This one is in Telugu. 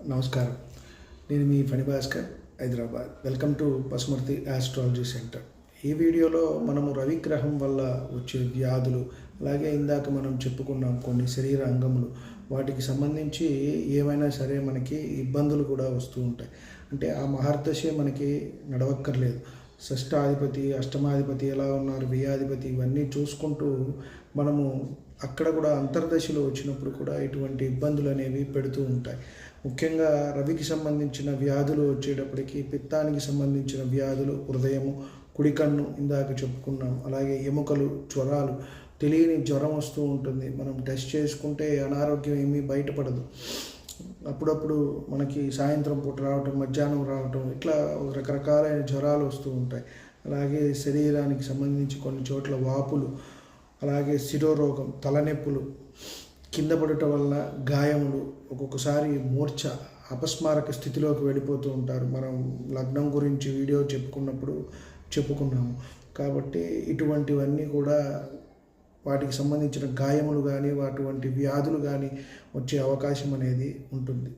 నమస్కారం. నేను మీ Phanibhaskar, Hyderabad. Welcome to Pasumarthi astrology centre. ఈ వీడియోలో మనము రవిగ్రహం వల్ల వచ్చే వ్యాధులు, అలాగే ఇందాక మనం చెప్పుకున్నాం కొన్ని శరీర అంగములు, వాటికి సంబంధించి ఏమైనా సరే మనకి ఇబ్బందులు కూడా వస్తూ ఉంటాయి. అంటే ఆ మహర్దశే మనకి నడవక్కర్లేదు. షష్టాధిపతి, అష్టమాధిపతి ఎలా ఉన్నారు, వ్యయాధిపతి, ఇవన్నీ చూసుకుంటూ మనము అక్కడ కూడా అంతర్దశలో వచ్చినప్పుడు కూడా ఇటువంటి ఇబ్బందులు అనేవి పెడుతూ ఉంటాయి. ముఖ్యంగా రవికి సంబంధించిన వ్యాధులు వచ్చేటప్పటికి పిత్తానికి సంబంధించిన వ్యాధులు, హృదయము, కుడికన్ను ఇందాక చెప్పుకున్నాం. అలాగే ఎముకలు, జ్వరాలు, తెలియని జ్వరం వస్తూ ఉంటుంది. మనం టెస్ట్ చేసుకుంటే అనారోగ్యం ఏమీ బయటపడదు. అప్పుడప్పుడు మనకి సాయంత్రం పూట రావటం, మధ్యాహ్నం రావటం, ఇట్లా రకరకాలైన జ్వరాలు వస్తూ ఉంటాయి. అలాగే శరీరానికి సంబంధించి కొన్ని చోట్ల వాపులు, అలాగే శిరోరోగం, తలనొప్పులు, కింద పడటం వల్ల గాయములు, ఒక్కొక్కసారి మూర్ఛ, అపస్మారక స్థితిలోకి వెళ్ళిపోతూ ఉంటారు. మనం లగ్నం గురించి వీడియో చెప్పుకున్నాము. కాబట్టి ఇటువంటివన్నీ కూడా వాటికి సంబంధించిన గాయములు కానీ, అటువంటి వ్యాధులు కానీ వచ్చే అవకాశం అనేది ఉంటుంది.